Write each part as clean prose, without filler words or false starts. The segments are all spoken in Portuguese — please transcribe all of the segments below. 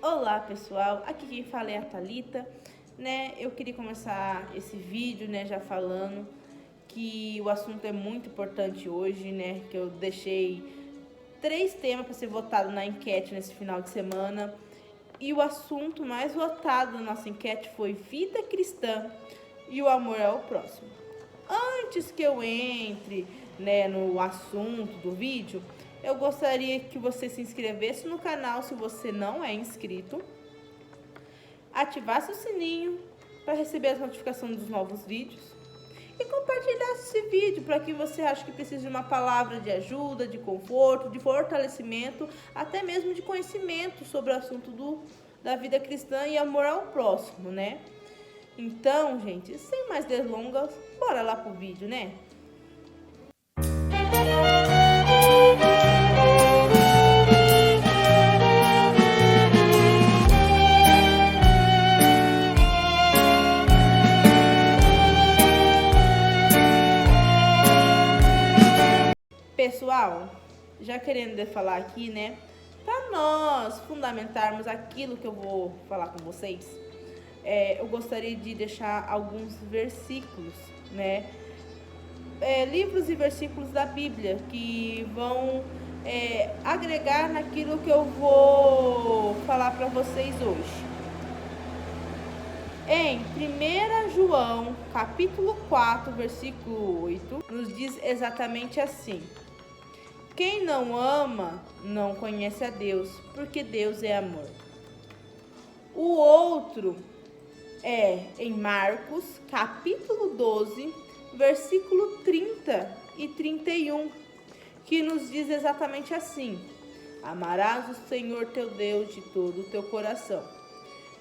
Olá pessoal, aqui quem fala é a Thalita, né? Eu queria começar esse vídeo, né, já falando que o assunto é muito importante hoje, né? Que eu deixei 3 temas para ser votado na enquete nesse final de semana. E o assunto mais votado na nossa enquete foi vida cristã e o amor ao próximo. Antes que eu entre, né, no assunto do vídeo, eu gostaria que você se inscrevesse no canal se você não é inscrito, ativasse o sininho para receber as notificações dos novos vídeos e compartilhasse esse vídeo para quem você acha que precisa de uma palavra de ajuda, de conforto, de fortalecimento, até mesmo de conhecimento sobre o assunto da vida cristã e amor ao próximo, né? Então, gente, sem mais delongas, bora lá pro vídeo, né? Pessoal, já querendo falar aqui, né? Para nós fundamentarmos aquilo que eu vou falar com vocês, eu gostaria de deixar alguns versículos, né? Livros e versículos da Bíblia que vão agregar naquilo que eu vou falar para vocês hoje. Em 1 João, capítulo 4, versículo 8, nos diz exatamente assim: quem não ama não conhece a Deus, porque Deus é amor. O outro é em Marcos, capítulo 12, versículo 30 e 31, que nos diz exatamente assim: amarás o Senhor teu Deus de todo o teu coração,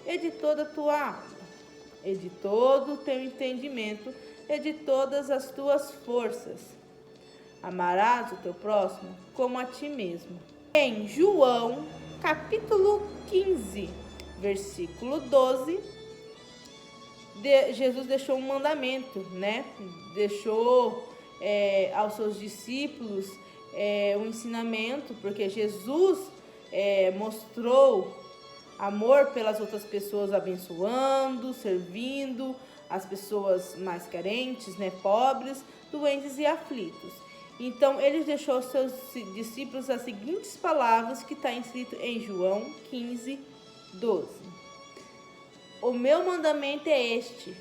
e de toda a tua alma, e de todo o teu entendimento, e de todas as tuas forças. Amarás o teu próximo como a ti mesmo. Em João, capítulo 15, versículo 12, Jesus deixou um mandamento, né? Deixou aos seus discípulos um ensinamento, porque Jesus mostrou amor pelas outras pessoas, abençoando, servindo as pessoas mais carentes, né? Pobres, doentes e aflitos. Então, ele deixou aos seus discípulos as seguintes palavras que está escrito em João 15, 12. O meu mandamento é este,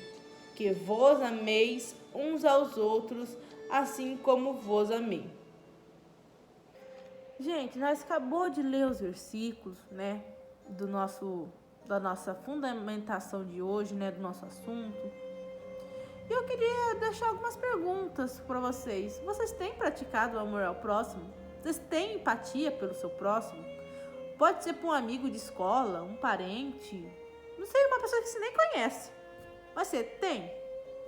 que vos ameis uns aos outros, assim como vos amei. Gente, nós acabou de ler os versículos, né, da nossa fundamentação de hoje, né, do nosso assunto. E eu queria deixar algumas perguntas para vocês. Vocês têm praticado o amor ao próximo? Vocês têm empatia pelo seu próximo? Pode ser para um amigo de escola, um parente, não sei, uma pessoa que você nem conhece. Mas você tem?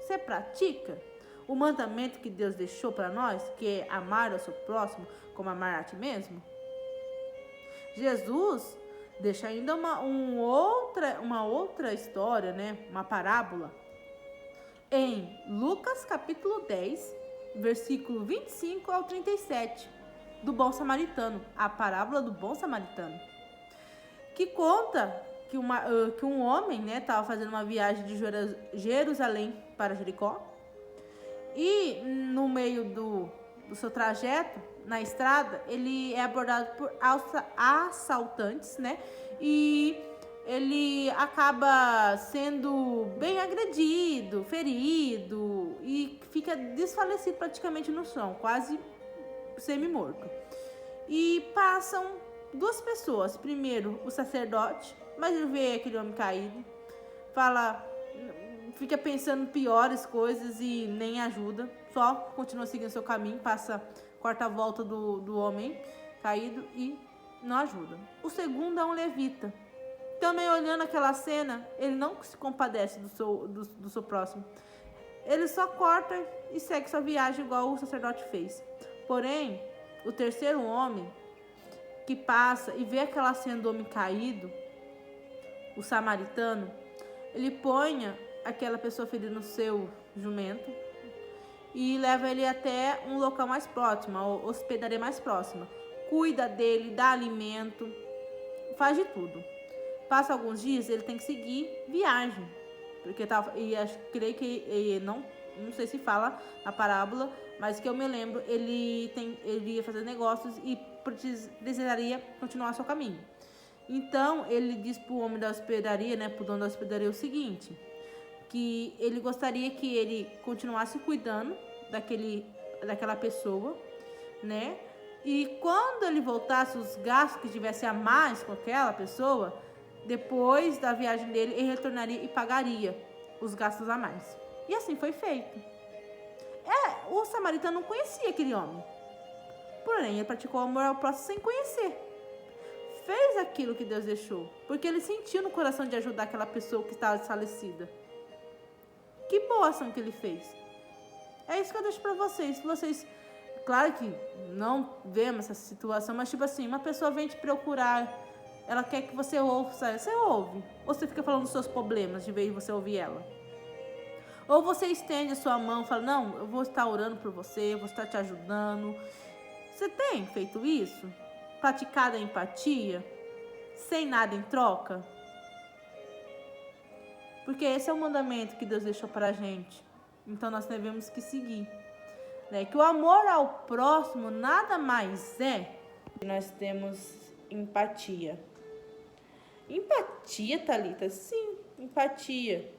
Você pratica o mandamento que Deus deixou para nós, que é amar ao seu próximo como amar a ti mesmo? Jesus deixa ainda uma outra história, né? Uma parábola. Em Lucas capítulo 10, versículo 25 ao 37, do bom samaritano, a parábola do bom samaritano, que conta que um homem, né, estava fazendo uma viagem de Jerusalém para Jericó, e no meio do seu trajeto, na estrada, ele é abordado por assaltantes, né, e ele acaba sendo bem agredido, ferido e fica desfalecido praticamente no chão, quase semi-morto. E passam 2 pessoas. Primeiro, o sacerdote, mas ele vê aquele homem caído, fica pensando piores coisas e nem ajuda, só continua seguindo seu caminho, corta a volta do homem caído e não ajuda. O segundo é um levita. Também olhando aquela cena, ele não se compadece do seu próximo. Ele só corta e segue sua viagem igual o sacerdote fez. Porém, o terceiro homem que passa e vê aquela cena do homem caído, o samaritano, ele põe aquela pessoa ferida no seu jumento e leva ele até um local mais próximo, a hospedaria mais próxima. Cuida dele, dá alimento, faz de tudo passa alguns dias, ele tem que seguir viagem. Porque creio que não sei se fala a parábola, mas que eu me lembro, ele ia fazer negócios e precisaria continuar seu caminho. Então, ele diz pro homem da hospedaria, né, pro dono da hospedaria o seguinte, que ele gostaria que ele continuasse cuidando daquela pessoa, né? E quando ele voltasse, os gastos que tivesse a mais com aquela pessoa, depois da viagem dele, ele retornaria e pagaria os gastos a mais. E assim foi feito. O samaritano não conhecia aquele homem. Porém, ele praticou o amor ao próximo sem conhecer. Fez aquilo que Deus deixou, porque ele sentiu no coração de ajudar aquela pessoa que estava desfalecida. Que boa ação que ele fez. É isso que eu deixo pra vocês. Vocês, claro que não vemos essa situação, mas tipo assim, uma pessoa vem te procurar, ela quer que você ouça, você ouve. Ou você fica falando dos seus problemas, de vez de você ouvir ela. Ou você estende a sua mão e fala, não, eu vou estar orando por você, eu vou estar te ajudando. Você tem feito isso? Praticado a empatia? Sem nada em troca? Porque esse é o mandamento que Deus deixou para a gente. Então nós devemos que seguir. Né? Que o amor ao próximo nada mais é que nós temos empatia. Empatia, Thalita? Sim, empatia.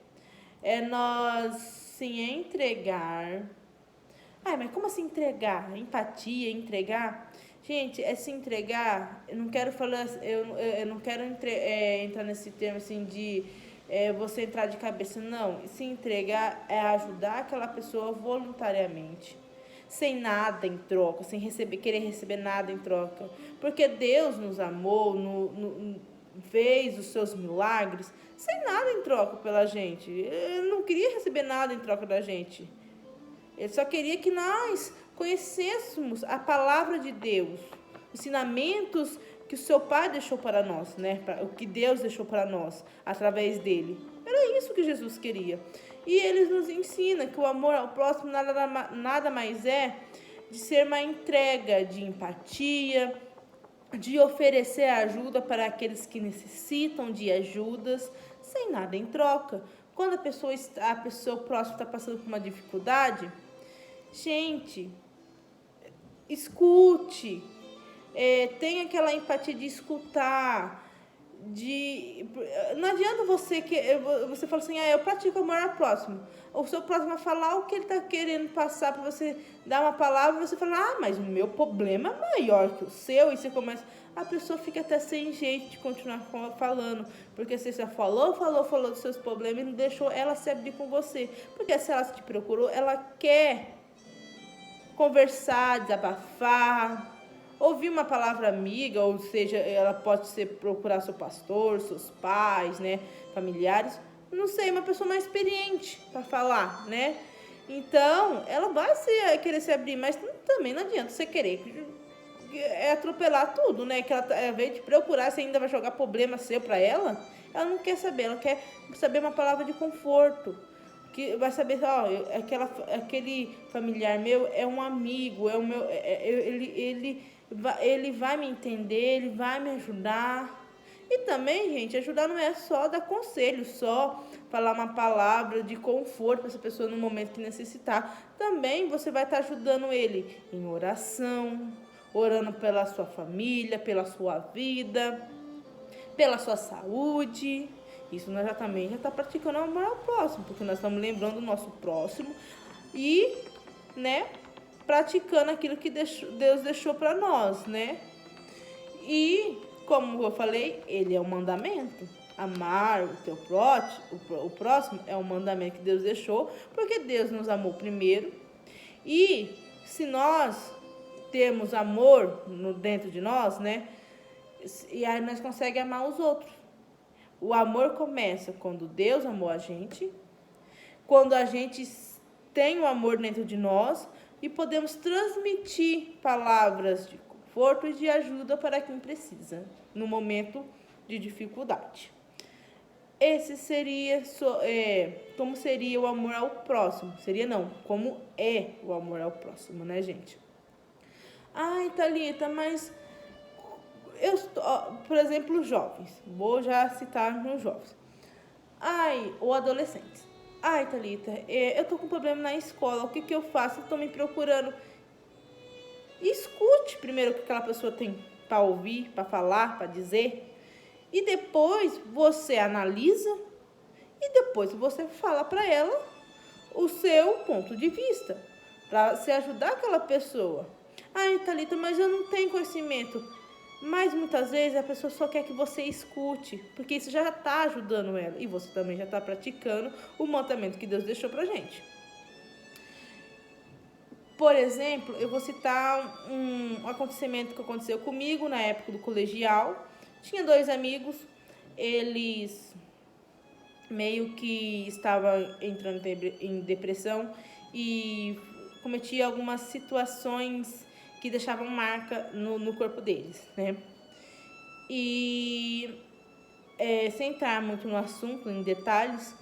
É nós se entregar. Ai, mas como assim entregar? Empatia, entregar? Gente, é se entregar. Eu não quero falar, eu não quero entrar nesse termo assim de você entrar de cabeça. Não, se entregar é ajudar aquela pessoa voluntariamente, sem nada em troca, sem querer receber nada em troca. Porque Deus nos amou, fez os seus milagres sem nada em troca pela gente. Ele não queria receber nada em troca da gente. Ele só queria que nós conhecêssemos a palavra de Deus, ensinamentos que o seu Pai deixou para nós, né? O que Deus deixou para nós através dele. Era isso que Jesus queria. E ele nos ensina que o amor ao próximo nada mais é de ser uma entrega de empatia, de oferecer ajuda para aqueles que necessitam de ajudas, sem nada em troca. Quando a pessoa próxima está passando por uma dificuldade, gente, escute, tenha aquela empatia de escutar, não adianta você falar assim, eu pratico amor ao próximo. O seu próximo vai falar o que ele está querendo passar para você, dar uma palavra, e você fala, mas o meu problema é maior que o seu, e você começa, a pessoa fica até sem jeito de continuar falando, porque você já falou dos seus problemas e não deixou ela se abrir com você, porque se ela te procurou, ela quer conversar, desabafar, ouvir uma palavra amiga, ou seja, ela pode procurar seu pastor, seus pais, né, familiares, não sei, uma pessoa mais experiente para falar, né? Então, ela vai querer se abrir, mas também não adianta você querer atropelar tudo, né? Que ela veio te procurar, você ainda vai jogar problema seu para ela não quer saber, ela quer saber uma palavra de conforto. Que vai saber, aquele familiar meu é um amigo, é o meu, ele vai me entender, ele vai me ajudar. E também, gente, ajudar não é só dar conselho, só falar uma palavra de conforto para essa pessoa no momento que necessitar. Também você vai estar ajudando ele em oração, orando pela sua família, pela sua vida, pela sua saúde. Isso nós já está praticando o amor ao próximo, porque nós estamos lembrando do nosso próximo e, né, praticando aquilo que Deus deixou para nós, né? E, como eu falei, ele é um mandamento. Amar o próximo é um mandamento que Deus deixou, porque Deus nos amou primeiro. E se nós temos amor dentro de nós, né, e aí nós conseguimos amar os outros. O amor começa quando Deus amou a gente, quando a gente tem o amor dentro de nós e podemos transmitir palavras de conforto e de ajuda para quem precisa, no momento de dificuldade. Esse seria, como seria o amor ao próximo? Seria não, como é o amor ao próximo, né, gente? Ai, Thalita, mas por exemplo, jovens. Vou já citar meus jovens. Ou adolescentes. Thalita, eu tô com problema na escola, o que eu faço? Eu tô me procurando. Escute primeiro o que aquela pessoa tem para ouvir, para falar, para dizer. E depois você analisa e depois você fala para ela o seu ponto de vista, para se ajudar aquela pessoa. Thalita, mas eu não tenho conhecimento. Mas muitas vezes a pessoa só quer que você escute, porque isso já está ajudando ela. E você também já está praticando o mandamento que Deus deixou pra gente. Por exemplo, eu vou citar um acontecimento que aconteceu comigo na época do colegial. Tinha 2 amigos, eles meio que estavam entrando em depressão e cometiam algumas situações que deixavam marca no corpo deles, né? E sem entrar muito no assunto, em detalhes,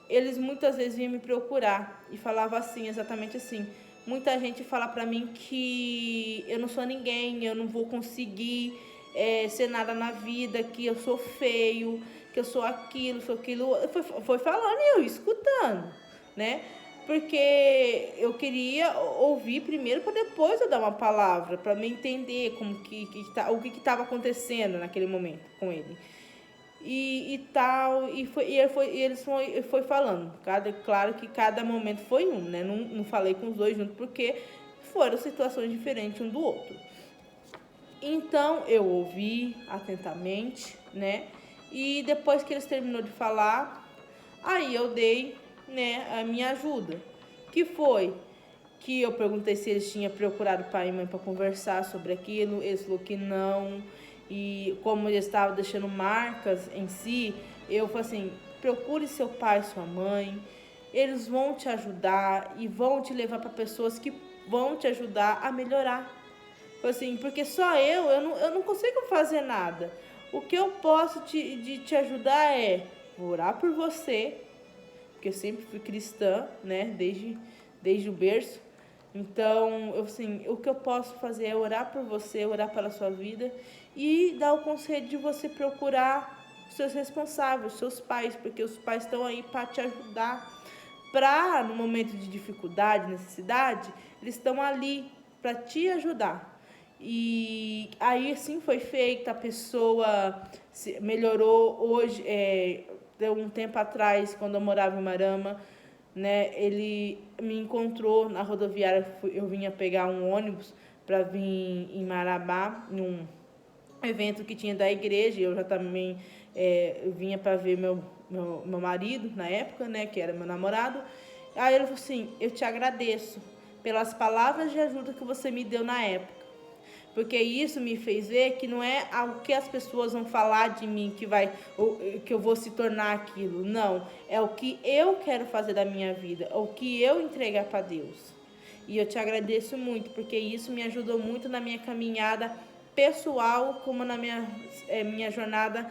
eles muitas vezes vinham me procurar e falavam assim, exatamente assim. Muita gente fala pra mim que eu não sou ninguém, eu não vou conseguir ser nada na vida, que eu sou feio, que eu sou aquilo, sou aquilo. Foi falando e eu escutando, né? Porque eu queria ouvir primeiro para depois eu dar uma palavra, para me entender o que estava acontecendo naquele momento com ele. E tal, eles foi falando. Claro que cada momento foi um, né? Não falei com os 2 juntos, porque foram situações diferentes um do outro. Então, eu ouvi atentamente, né? E depois que eles terminaram de falar, aí eu dei, né, a minha ajuda. Que foi que eu perguntei se eles tinham procurado pai e mãe para conversar sobre aquilo. Eles falaram que não. E como eles estavam deixando marcas em si, eu falei assim, procure seu pai e sua mãe. Eles vão te ajudar e vão te levar para pessoas que vão te ajudar a melhorar. Assim, porque só eu não consigo fazer nada. O que eu posso te ajudar é orar por você, porque eu sempre fui cristã, né, desde o berço. Então, o que eu posso fazer é orar por você, orar pela sua vida e dar o conselho de você procurar seus responsáveis, seus pais, porque os pais estão aí para te ajudar. No momento de dificuldade, necessidade, eles estão ali para te ajudar. E aí assim foi feito, a pessoa melhorou. Hoje, deu um tempo atrás, quando eu morava em Marama, né, ele me encontrou na rodoviária. Eu vinha pegar um ônibus para vir em Marabá, num evento que tinha da igreja. Eu já também vinha para ver meu marido na época, né, que era meu namorado. Aí ele falou assim, eu te agradeço pelas palavras de ajuda que você me deu na época, porque isso me fez ver que não é algo que as pessoas vão falar de mim que eu vou se tornar aquilo. Não, é o que eu quero fazer da minha vida, é o que eu entregar para Deus. E eu te agradeço muito, porque isso me ajudou muito na minha caminhada pessoal, como na minha jornada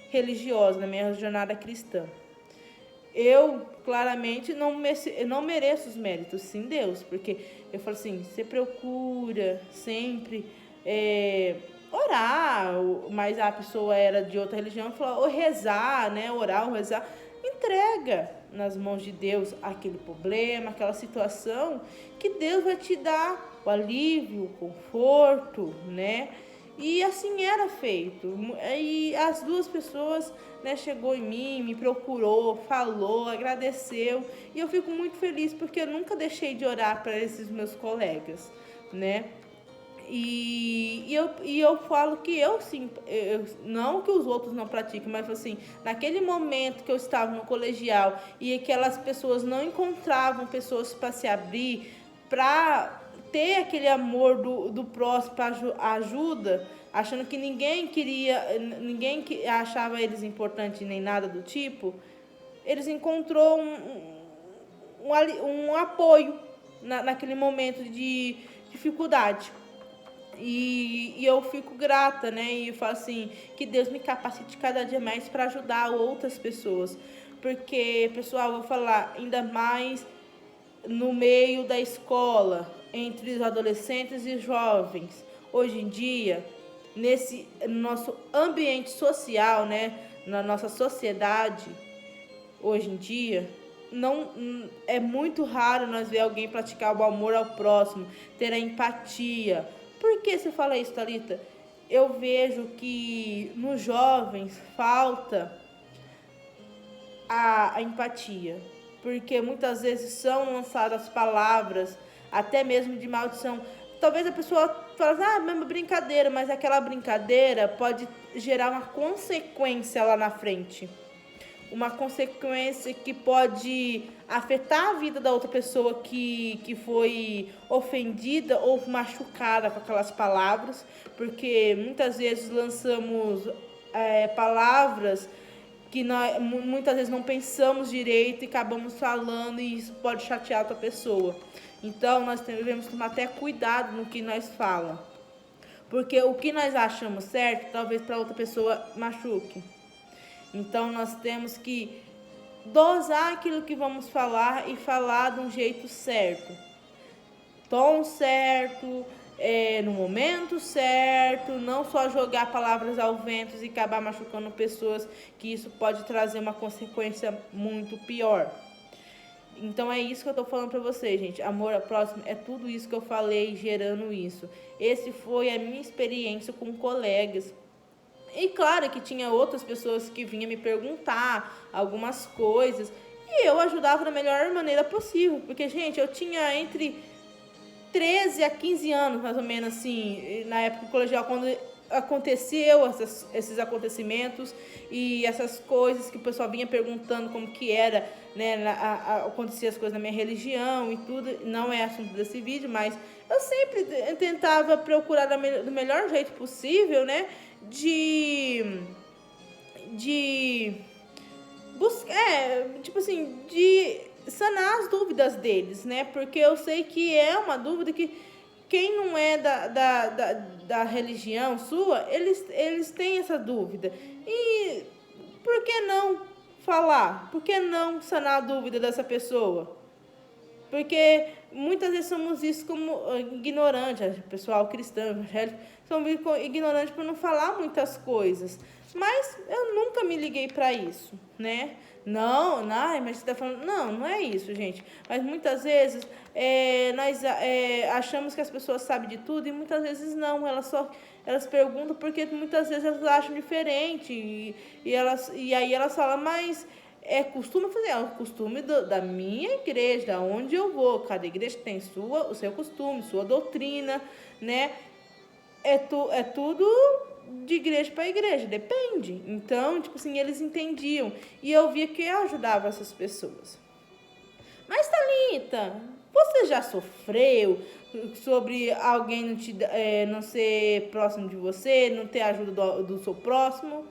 religiosa, na minha jornada cristã. Eu, claramente, não mereço os méritos, sim, Deus, porque eu falo assim, você procura sempre orar, mas a pessoa era de outra religião, falou, ou rezar, né, orar ou rezar, entrega nas mãos de Deus aquele problema, aquela situação, que Deus vai te dar o alívio, o conforto, né? E assim era feito. E as 2 pessoas, né, chegou em mim, me procurou, falou, agradeceu. E eu fico muito feliz porque eu nunca deixei de orar para esses meus colegas, né? E eu falo que não que os outros não pratiquem, mas assim, naquele momento que eu estava no colegial e aquelas pessoas não encontravam pessoas para se abrir, para ter aquele amor do próximo, para ajuda, achando que ninguém achava eles importantes nem nada do tipo, eles encontrou um apoio naquele momento de dificuldade. E eu fico grata, né? E eu falo assim, que Deus me capacite cada dia mais para ajudar outras pessoas. Porque, pessoal, eu vou falar, ainda mais no meio da escola, entre os adolescentes e jovens. Hoje em dia, nesse nosso ambiente social, né, na nossa sociedade, hoje em dia, não é muito raro nós ver alguém praticar o amor ao próximo, ter a empatia. Por que você fala isso, Thalita? Eu vejo que nos jovens falta a empatia, porque muitas vezes são lançadas palavras, até mesmo de maldição. Talvez a pessoa fale, mesmo brincadeira, mas aquela brincadeira pode gerar uma consequência lá na frente. Uma consequência que pode afetar a vida da outra pessoa que foi ofendida ou machucada com aquelas palavras, porque muitas vezes lançamos palavras que nós muitas vezes não pensamos direito e acabamos falando, e isso pode chatear a outra pessoa. Então nós devemos tomar até cuidado no que nós falamos, porque o que nós achamos certo talvez para outra pessoa machuque. Então nós temos que dosar aquilo que vamos falar e falar de um jeito certo, tom certo, no momento certo, não só jogar palavras ao vento e acabar machucando pessoas, que isso pode trazer uma consequência muito pior. Então é isso que eu tô falando pra vocês, gente. Amor ao próximo é tudo isso que eu falei, gerando isso. Esse foi a minha experiência com colegas. E claro que tinha outras pessoas que vinham me perguntar algumas coisas, e eu ajudava da melhor maneira possível. Porque, gente, eu tinha entre 13 a 15 anos, mais ou menos, assim, na época do colegial, quando aconteceu esses acontecimentos e essas coisas que o pessoal vinha perguntando como que era, né, acontecia as coisas na minha religião e tudo. Não é assunto desse vídeo, mas eu sempre tentava procurar do melhor jeito possível, né, de buscar, tipo assim, de sanar as dúvidas deles, né? Porque eu sei que é uma dúvida que quem não é da religião sua, eles têm essa dúvida. E por que não falar? Por que não sanar a dúvida dessa pessoa? Porque muitas vezes somos isso como ignorantes, pessoal cristão, evangélico, somos ignorantes por não falar muitas coisas. Mas eu nunca me liguei para isso, né? Não, mas você está falando... Não é isso, gente. Mas muitas vezes nós achamos que as pessoas sabem de tudo e muitas vezes não. Elas perguntam porque muitas vezes elas acham diferente e aí elas falam, mas é costume fazer, é o costume da minha igreja, da onde eu vou. Cada igreja tem o seu costume, sua doutrina, né? É tudo de igreja para igreja, depende. Então, tipo assim, eles entendiam. E eu via que eu ajudava essas pessoas. Mas, Thalita, você já sofreu sobre alguém não ser próximo de você, não ter ajuda do seu próximo?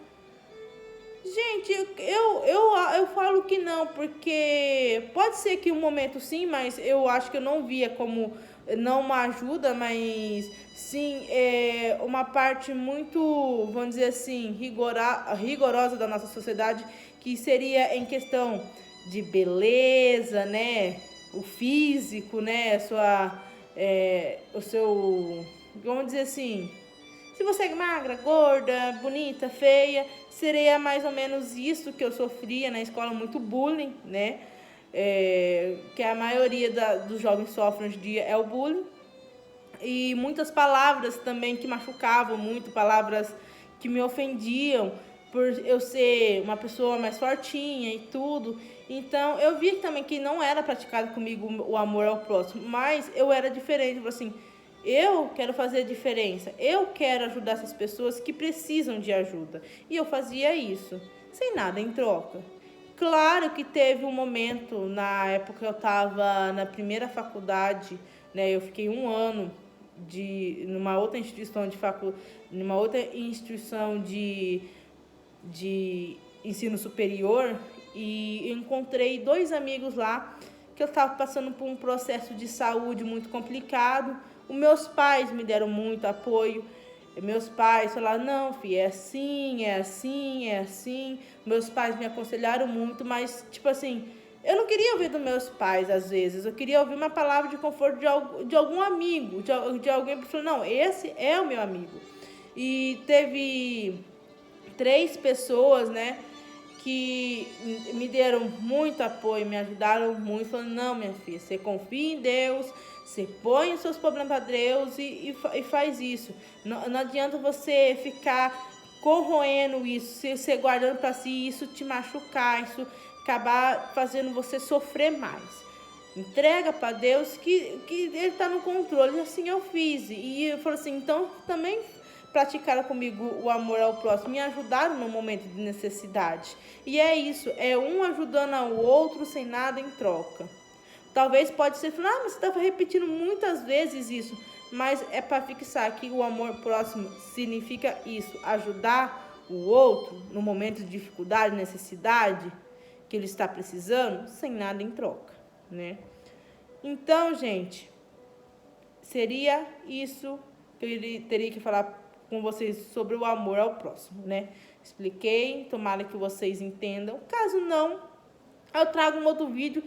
Gente, eu falo que não, porque pode ser que um momento sim, mas eu acho que eu não via como não uma ajuda, mas sim uma parte muito, vamos dizer assim, rigorosa da nossa sociedade, que seria em questão de beleza, né? O físico, né? O seu, vamos dizer assim, se você é magra, gorda, bonita, feia, seria mais ou menos isso que eu sofria na escola, muito bullying, né? Que a maioria dos jovens sofrem hoje em dia é o bullying. E muitas palavras também que machucavam muito, palavras que me ofendiam por eu ser uma pessoa mais fortinha e tudo. Então eu vi também que não era praticado comigo o amor ao próximo, mas eu era diferente, assim, eu quero fazer a diferença, eu quero ajudar essas pessoas que precisam de ajuda. E eu fazia isso, sem nada em troca. Claro que teve um momento, na época que eu estava na primeira faculdade, né, eu fiquei um ano numa outra instituição de ensino superior, e eu encontrei 2 amigos lá que eu estava passando por um processo de saúde muito complicado. Os meus pais me deram muito apoio. Meus pais falaram, não, filha, é assim, é assim, é assim. Meus pais me aconselharam muito, mas, tipo assim, eu não queria ouvir dos meus pais, às vezes. Eu queria ouvir uma palavra de conforto de algum amigo, de alguém que falou, não, esse é o meu amigo. E teve 3 pessoas, né, que me deram muito apoio, me ajudaram muito, falando, não, minha filha, você confia em Deus, você põe os seus problemas para Deus e faz isso. Não adianta você ficar corroendo isso, se você guardando para si, isso te machucar, isso acabar fazendo você sofrer mais. Entrega para Deus que Ele está no controle. Assim eu fiz. E eu falei assim, então também praticaram comigo o amor ao próximo, me ajudaram no momento de necessidade. E é isso, é um ajudando ao outro sem nada em troca. Talvez pode ser, mas você estava repetindo muitas vezes isso, mas é para fixar que o amor próximo significa isso, ajudar o outro no momento de dificuldade, necessidade, que ele está precisando, sem nada em troca, né? Então, gente, seria isso que eu teria que falar com vocês sobre o amor ao próximo, né? Expliquei, tomara que vocês entendam. Caso não, eu trago um outro vídeo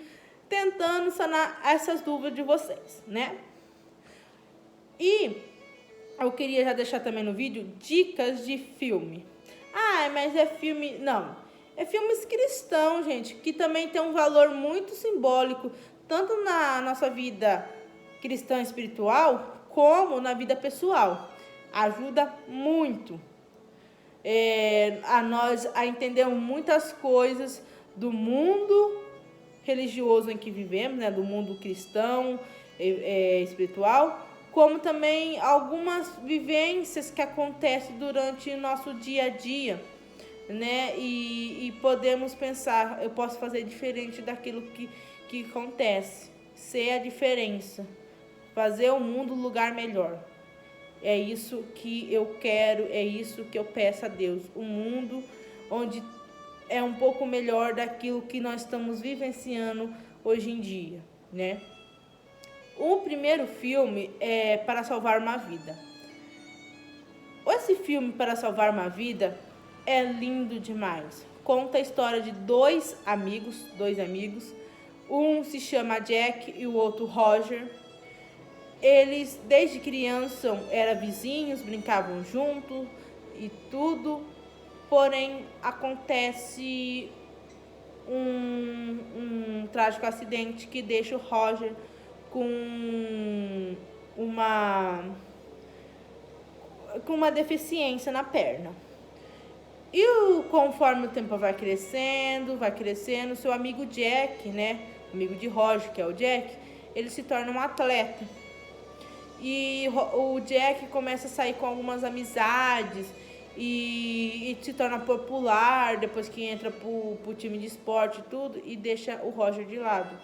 tentando sanar essas dúvidas de vocês, né? E eu queria já deixar também no vídeo dicas de filme. Mas é filme... Não, é filmes cristãos, gente, que também tem um valor muito simbólico, tanto na nossa vida cristã espiritual, como na vida pessoal. Ajuda muito a nós a entendermos muitas coisas do mundo religioso em que vivemos, né, do mundo cristão, espiritual, como também algumas vivências que acontecem durante o nosso dia a dia, né, e podemos pensar, eu posso fazer diferente daquilo que acontece, ser a diferença, fazer o mundo um lugar melhor. É isso que eu quero, é isso que eu peço a Deus. Um mundo onde é um pouco melhor daquilo que nós estamos vivenciando hoje em dia, né? O primeiro filme é Para Salvar uma Vida. Esse filme, Para Salvar uma Vida, é lindo demais. Conta a história de dois amigos. Um se chama Jack e o outro Roger. Eles, desde criança, eram vizinhos, brincavam juntos e tudo. Porém, acontece um trágico acidente que deixa o Roger com uma deficiência na perna. E conforme o tempo vai crescendo, seu amigo Jack, né, amigo de Roger, que é o Jack, ele se torna um atleta. E o Jack começa a sair com algumas amizades e se torna popular depois que entra pro time de esporte e tudo, e deixa o Roger de lado.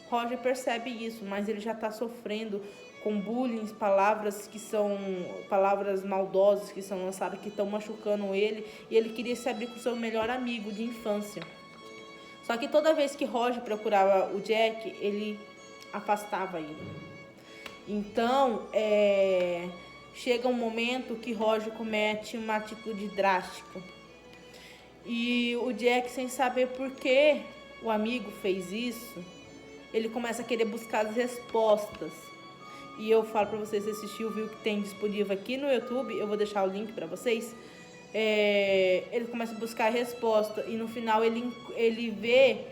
Roger percebe isso, mas ele já está sofrendo com bullying, palavras que são palavras maldosas que são lançadas, que estão machucando ele, e ele queria se abrir com seu melhor amigo de infância. Só que toda vez que Roger procurava o Jack, ele afastava ele. Então, chega um momento que Roger comete uma atitude drástica. E o Jack, sem saber por que o amigo fez isso, ele começa a querer buscar as respostas. E eu falo para vocês assistir o vídeo que tem disponível aqui no YouTube, eu vou deixar o link para vocês. Ele começa a buscar a resposta e no final ele vê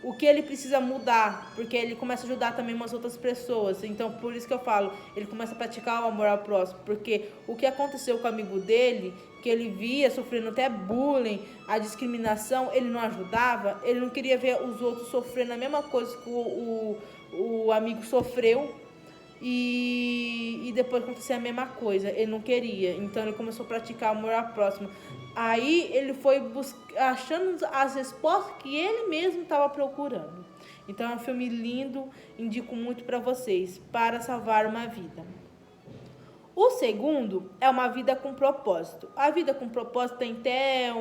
o que ele precisa mudar, porque ele começa a ajudar também umas outras pessoas. Então, por isso que eu falo, ele começa a praticar o amor ao próximo, porque o que aconteceu com o amigo dele, que ele via sofrendo até bullying, a discriminação, ele não ajudava, ele não queria ver os outros sofrendo a mesma coisa que o amigo sofreu, e depois acontecia a mesma coisa, ele não queria. Então ele começou a praticar o amor ao próximo. Aí ele foi achando as respostas que ele mesmo estava procurando. Então é um filme lindo, indico muito para vocês, Para Salvar uma Vida. O segundo é Uma Vida com Propósito. A Vida com Propósito tem até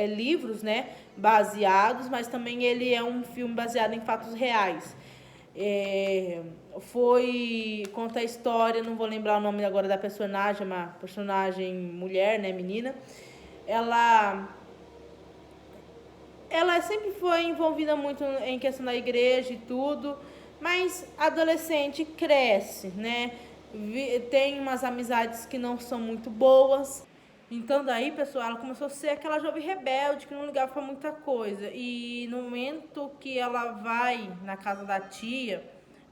livros, né, baseados, mas também ele é um filme baseado em fatos reais. Conta a história, não vou lembrar o nome agora da personagem, uma personagem mulher, né, menina. Ela sempre foi envolvida muito em questão da igreja e tudo, mas adolescente cresce, né? Tem umas amizades que não são muito boas Então daí, pessoal, ela começou a ser aquela jovem rebelde que não ligava pra muita coisa. E no momento que ela vai na casa da tia,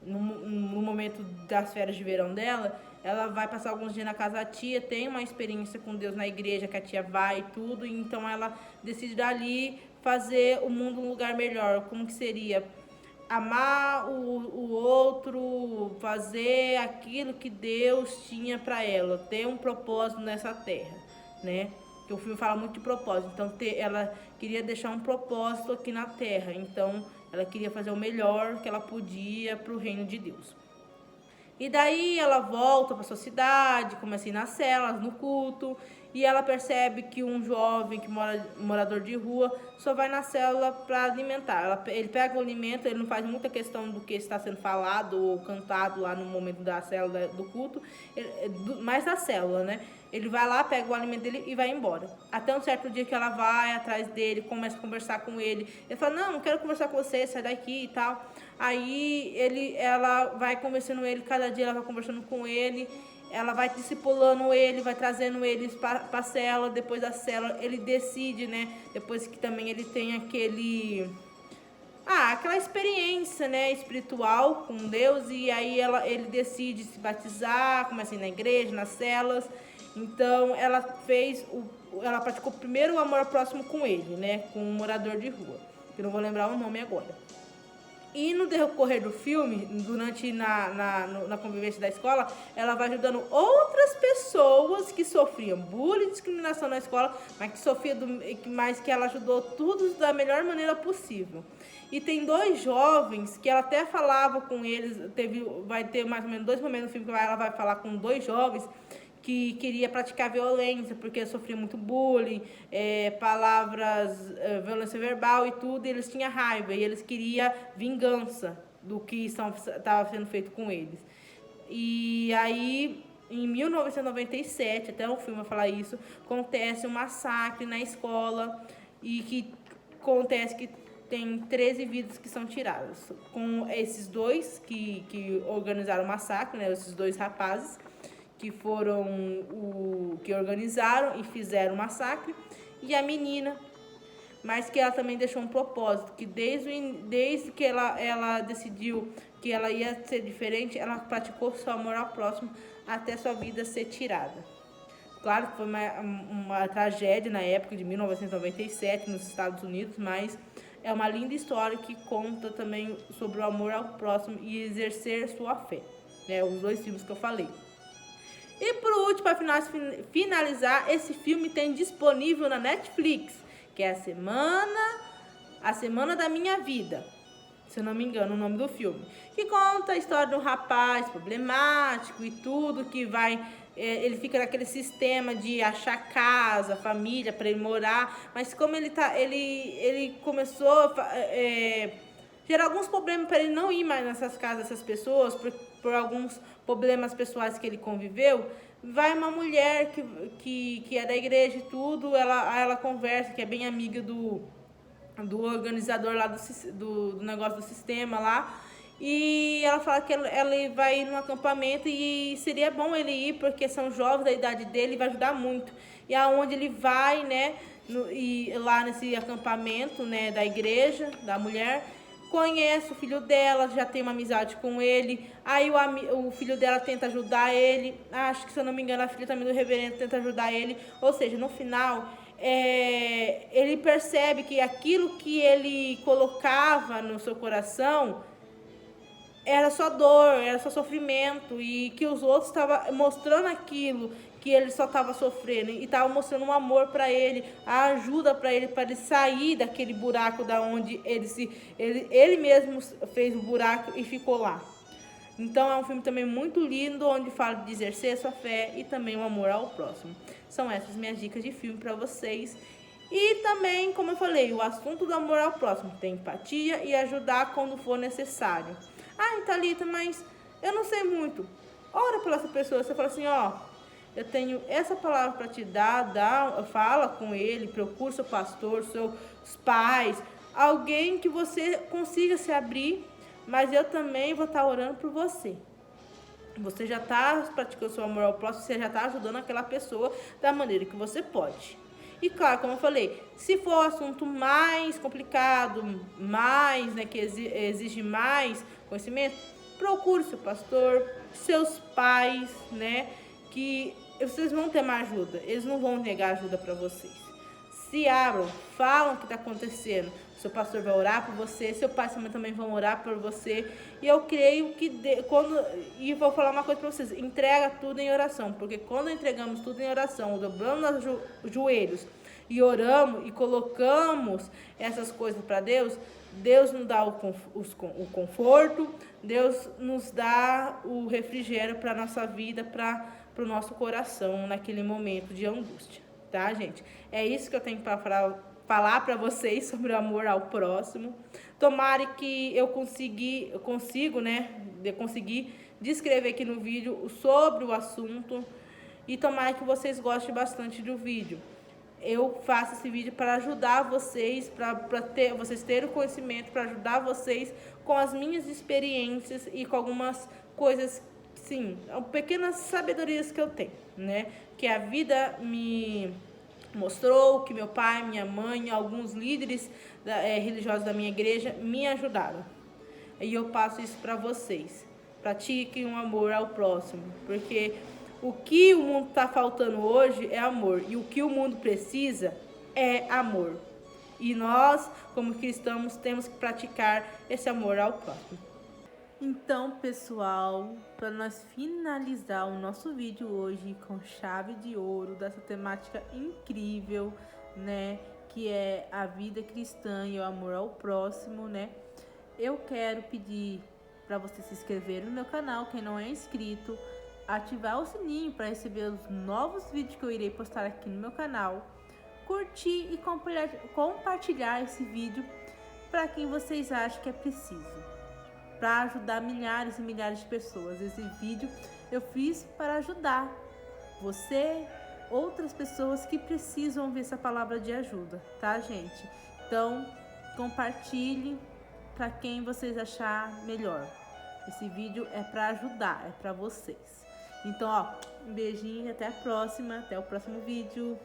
no momento das férias de verão dela, ela vai passar alguns dias na casa da tia, tem uma experiência com Deus na igreja, que a tia vai e tudo, e então ela decide dali fazer o mundo um lugar melhor. Como que seria? Amar o outro, fazer aquilo que Deus tinha para ela, ter um propósito nessa terra, né? Que o filme fala muito de propósito, então ela queria deixar um propósito aqui na terra, então ela queria fazer o melhor que ela podia para o reino de Deus. E daí ela volta para sua cidade, começa a ir nas celas, no culto, e ela percebe que um jovem que morador de rua só vai na célula para alimentar. Ele pega o alimento, ele não faz muita questão do que está sendo falado ou cantado lá no momento da célula do culto, mais da célula, né? Ele vai lá, pega o alimento dele e vai embora. Até um certo dia que ela vai atrás dele, começa a conversar com ele. Ele fala, não quero conversar com você, sai daqui e tal. Aí ela vai conversando ele, cada dia ela vai conversando com ele, ela vai discipulando ele, vai trazendo ele para a célula. Depois da célula ele decide, né? Depois que também ele tem aquela experiência, né, espiritual com Deus, e aí ele decide se batizar, começa a ir na igreja, nas celas. Então ela praticou primeiro o amor próximo com ele, né, com um morador de rua, que eu não vou lembrar o nome agora. E no decorrer do filme, durante na convivência da escola, ela vai ajudando outras pessoas que sofriam bullying e discriminação na escola, mas que ela ajudou tudo da melhor maneira possível. E tem 2 jovens que ela até falava com eles, vai ter mais ou menos 2 momentos no filme que ela vai falar com 2 jovens que queria praticar violência, porque sofria muito bullying, violência verbal e tudo, e eles tinham raiva, e eles queriam vingança do que estava sendo feito com eles. E aí, em 1997, até o filme fala isso, acontece um massacre na escola, e que acontece que tem 13 vidas que são tiradas. Com esses 2 que organizaram o massacre, né, esses 2 rapazes, que foram que organizaram e fizeram o massacre, e a menina, mas que ela também deixou um propósito, que desde que ela decidiu que ela ia ser diferente, ela praticou seu amor ao próximo até sua vida ser tirada. Claro que foi uma tragédia na época de 1997 nos Estados Unidos, mas é uma linda história que conta também sobre o amor ao próximo e exercer sua fé, né? Os 2 filmes que eu falei. E por último, para finalizar, esse filme tem disponível na Netflix, que é A Semana da Minha Vida, se eu não me engano o nome do filme, que conta a história de um rapaz problemático e tudo, que ele fica naquele sistema de achar casa, família para ele morar, mas como ele começou a gerar alguns problemas para ele não ir mais nessas casas dessas pessoas, por alguns problemas pessoais que ele conviveu. Vai uma mulher que é da igreja e tudo, ela conversa, que é bem amiga do organizador lá do negócio do sistema lá, e ela fala que ela vai ir num acampamento e seria bom ele ir, porque são jovens da idade dele e vai ajudar muito. E aonde ele vai, né, lá nesse acampamento, né, da igreja, da mulher, conhece o filho dela, já tem uma amizade com ele. Aí o filho dela tenta ajudar ele. Acho que, se eu não me engano, a filha também do reverendo tenta ajudar ele. Ou seja, no final, ele percebe que aquilo que ele colocava no seu coração era só dor, era só sofrimento, e que os outros estavam mostrando aquilo que ele só estava sofrendo, e estava mostrando um amor para ele, a ajuda para ele sair daquele buraco da onde ele mesmo fez o buraco e ficou lá. Então é um filme também muito lindo, onde fala de exercer a sua fé e também o amor ao próximo. São essas minhas dicas de filme para vocês. E também, como eu falei, o assunto do amor ao próximo, tem empatia e ajudar quando for necessário. Thalita, mas eu não sei muito. Ora pela essa pessoa, você fala assim, eu tenho essa palavra para te dar, fala com ele, procura seu pastor, seus pais, alguém que você consiga se abrir, mas eu também vou estar orando por você. Você já está praticando seu amor ao próximo, você já está ajudando aquela pessoa da maneira que você pode. E claro, como eu falei, se for um assunto mais complicado, mais, né, que exige mais conhecimento, procure seu pastor, seus pais, né, que vocês vão ter mais ajuda, eles não vão negar ajuda para vocês. Se abram, falam o que está acontecendo. Seu pastor vai orar por você, seu pai e sua mãe também vão orar por você. E eu creio que e vou falar uma coisa para vocês: entrega tudo em oração, porque quando entregamos tudo em oração, dobramos os joelhos e oramos e colocamos essas coisas para Deus, Deus nos dá o conforto, Deus nos dá o refrigério para a nossa vida, para o nosso coração naquele momento de angústia. Tá, gente? É isso que eu tenho para falar para vocês sobre o amor ao próximo. Tomara que eu consigo, né, conseguir descrever aqui no vídeo sobre o assunto, e tomara que vocês gostem bastante do vídeo. Eu faço esse vídeo para ajudar vocês, para vocês terem o conhecimento, para ajudar vocês com as minhas experiências e com algumas coisas, sim, pequenas sabedorias que eu tenho, né? Que a vida me mostrou, que meu pai, minha mãe, alguns líderes religiosos da minha igreja me ajudaram. E eu passo isso para vocês. Pratiquem um amor ao próximo, porque o que o mundo está faltando hoje é amor, e o que o mundo precisa é amor. E nós, como cristãos, temos que praticar esse amor ao próximo. Então, pessoal, para nós finalizar o nosso vídeo hoje com chave de ouro dessa temática incrível, né, que é a vida cristã e o amor ao próximo, né, eu quero pedir para você se inscrever no meu canal, quem não é inscrito, ativar o sininho para receber os novos vídeos que eu irei postar aqui no meu canal, curtir e compartilhar esse vídeo para quem vocês acham que é preciso, para ajudar milhares e milhares de pessoas. Esse vídeo eu fiz para ajudar você, outras pessoas que precisam ouvir essa palavra de ajuda, tá, gente? Então, compartilhe para quem vocês achar melhor. Esse vídeo é para ajudar, é para vocês. Então, ó, um beijinho, até a próxima, até o próximo vídeo.